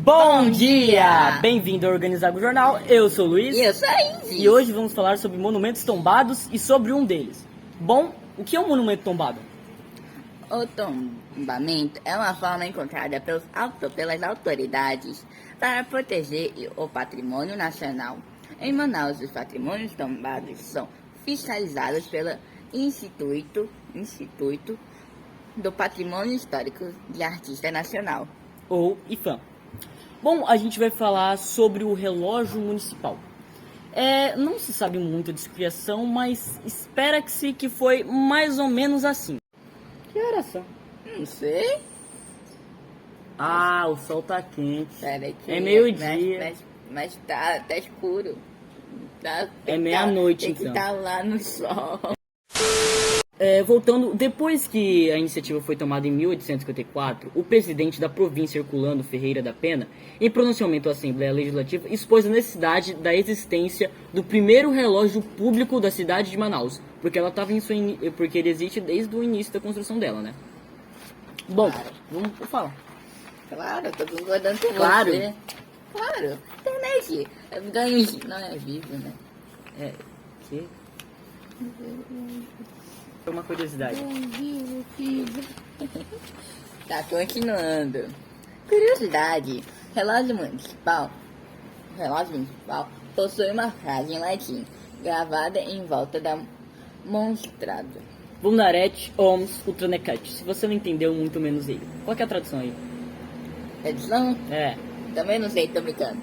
Bom dia! Bem-vindo ao Organizar o Jornal, eu sou o Luiz. E eu sou a Indy. E hoje vamos falar sobre monumentos tombados e sobre um deles. Bom, o que é um monumento tombado? O tombamento é uma forma encontrada pelas autoridades para proteger o patrimônio nacional. Em Manaus, os patrimônios tombados são fiscalizados pelo Instituto do Patrimônio Histórico de Artista Nacional, Ou IFAM. Bom, a gente vai falar sobre o relógio municipal. Não se sabe muito de sua criação, mas espera-se que foi mais ou menos assim. Que horas são? Não sei. Ah, o sol tá quente. Pera aqui. É meio-dia. Mas tá escuro. É meia-noite, então. Tem que estar lá no sol. Voltando, depois que a iniciativa foi tomada em 1854, o presidente da província, Herculano Ferreira da Pena, em pronunciamento à Assembleia Legislativa, expôs a necessidade da existência do primeiro relógio público da cidade de Manaus, porque porque ele existe desde o início da construção dela, né? Bom, vamos falar. Claro, eu tô concordando com Claro. você. Claro, internet. Ganho não é vivo, né? Que? Foi uma curiosidade. Tá, continuando. Curiosidade. Relógio municipal possui uma frase em latim, gravada em volta da monstrada. Vulnaret omnes ultranecat. Se você não entendeu, muito menos ele. Qual que é a tradução aí? Tradução? É. Também não sei, tô brincando.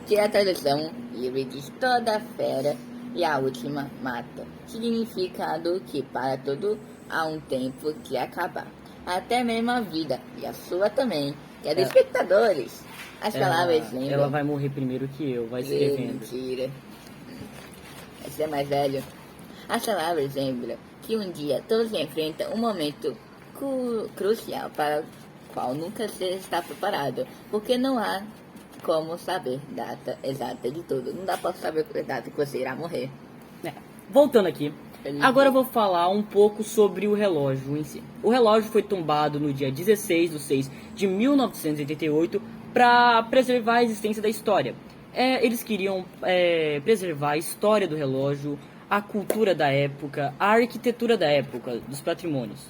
Que é a tradução livre diz toda fera e a última mata. Significado que para tudo há um tempo que acabar. Até mesmo a vida, e a sua também, que é dos espectadores. As palavras lembram. Ela vai morrer primeiro que eu, vai escrevendo. Mentira. Você é mais velho. As palavras lembram que um dia todos enfrentam um momento crucial para o qual nunca se está preparado, porque não há como saber data exata de tudo. Não dá para saber a data que você irá morrer. Voltando aqui, agora eu vou falar um pouco sobre o relógio em si. O relógio foi tombado no dia 16/6 de 1988 para preservar a existência da história. Eles queriam preservar a história do relógio, a cultura da época, a arquitetura da época, dos patrimônios.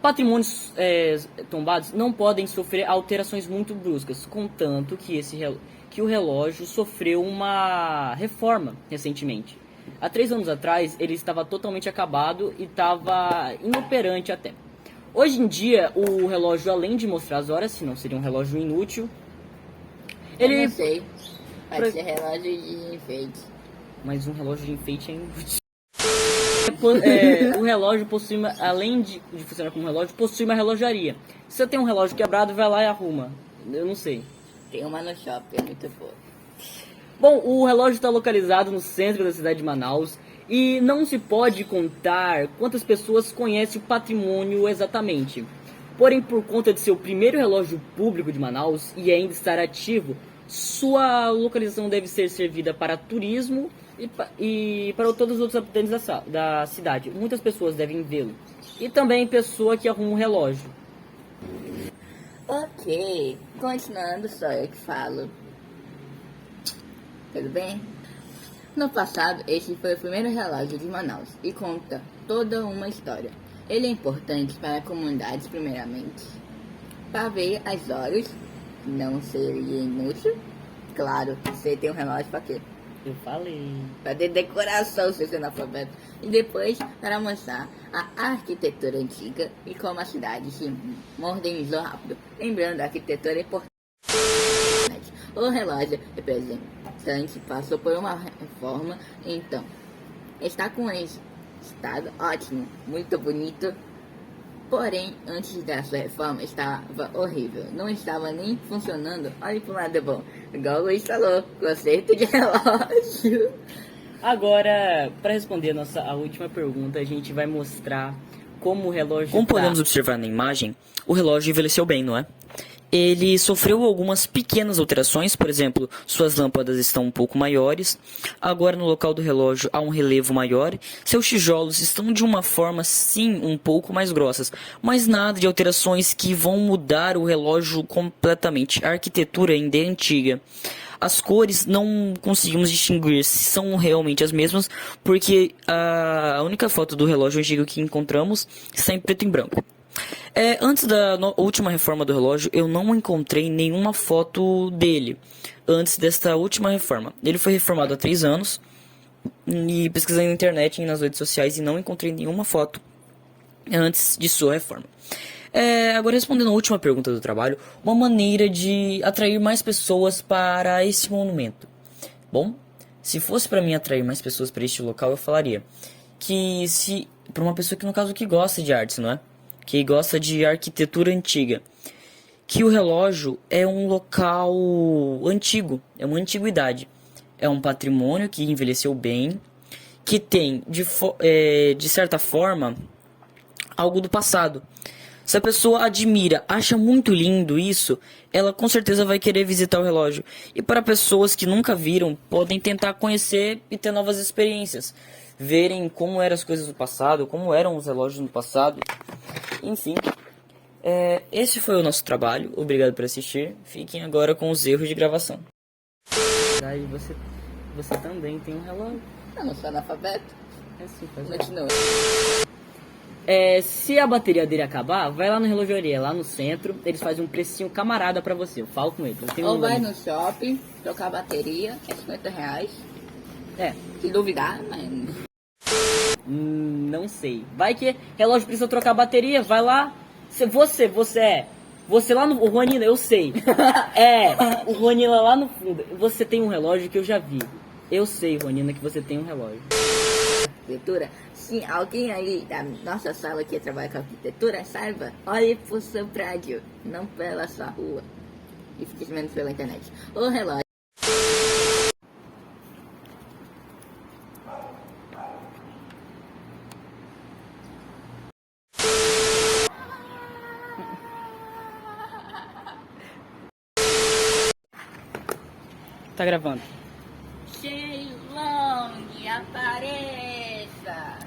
Patrimônios tombados não podem sofrer alterações muito bruscas, contanto que o relógio sofreu uma reforma recentemente. Há 3 anos atrás, ele estava totalmente acabado e estava inoperante até. Hoje em dia, o relógio, além de mostrar as horas, se não seria um relógio inútil, Eu não sei. Pode ser relógio de enfeite. Mas um relógio de enfeite é inútil. O relógio possui, além de funcionar como relógio, possui uma relojaria. Se você tem um relógio quebrado, vai lá e arruma. Eu não sei. Tem uma no shopping, é muito boa. Bom, o relógio está localizado no centro da cidade de Manaus e não se pode contar quantas pessoas conhecem o patrimônio exatamente. Porém, por conta de ser o primeiro relógio público de Manaus e ainda estar ativo, sua localização deve ser servida para turismo e para todos os outros habitantes da cidade. Muitas pessoas devem vê-lo. E também pessoa que arruma um relógio. Ok, continuando, só eu que falo. Tudo bem? No passado, esse foi o primeiro relógio de Manaus e conta toda uma história. Ele é importante para a comunidade, primeiramente, para ver as horas, não seria inútil. Claro, você tem um relógio para quê? Eu falei. Para ter decoração, se você é analfabeto. E depois, para mostrar a arquitetura antiga e como a cidade se modernizou rápido. Lembrando, a arquitetura é importante. O relógio representante passou por uma reforma, então está com estado ótimo, muito bonito. Porém, antes da sua reforma estava horrível, não estava nem funcionando. Olha pro lado bom, igual o Luiz falou, conceito de relógio. Agora, para responder a última pergunta, a gente vai mostrar como o relógio. Como podemos observar na imagem, o relógio envelheceu bem, não é? Ele sofreu algumas pequenas alterações, por exemplo, suas lâmpadas estão um pouco maiores. Agora no local do relógio há um relevo maior. Seus tijolos estão de uma forma sim um pouco mais grossas, mas nada de alterações que vão mudar o relógio completamente. A arquitetura ainda é antiga. As cores não conseguimos distinguir se são realmente as mesmas, porque a única foto do relógio antigo que encontramos está em preto e branco. Antes da última reforma do relógio, eu não encontrei nenhuma foto dele. Antes desta última reforma. Ele foi reformado há 3 anos. E pesquisei na internet e nas redes sociais e não encontrei nenhuma foto antes de sua reforma. Agora, respondendo a última pergunta do trabalho, uma maneira de atrair mais pessoas para esse monumento. Bom, se fosse para mim atrair mais pessoas para este local, eu falaria que se para uma pessoa que no caso que gosta de artes, não é? Que gosta de arquitetura antiga, que o relógio é um local antigo, é uma antiguidade, é um patrimônio que envelheceu bem, que tem de certa forma algo do passado. Se a pessoa admira, acha muito lindo isso, ela com certeza vai querer visitar o relógio. E para pessoas que nunca viram, podem tentar conhecer e ter novas experiências. Verem como eram as coisas do passado, como eram os relógios no passado. Enfim, esse foi o nosso trabalho. Obrigado por assistir. Fiquem agora com os erros de gravação. Você também tem um relógio. Eu não sou analfabeto. Assim, Continua. Se a bateria dele acabar, vai lá no relojoaria, lá no centro. Eles fazem um precinho camarada pra você. Eu falo com eles. Ou vai no shopping, trocar a bateria, é R$50. Se duvidar, mas... Não sei. Vai que relógio precisa trocar a bateria, vai lá. Você lá no... O Juanina, eu sei. O Juanina lá no fundo. Você tem um relógio que eu já vi. Eu sei, Juanina, que você tem um relógio. Arquitetura? Se alguém aí da nossa sala que trabalha com arquitetura, saiba, olhe pro seu prédio, não pela sua rua. E fique menos pela internet. O relógio. Tá gravando. Sheilong, apareça!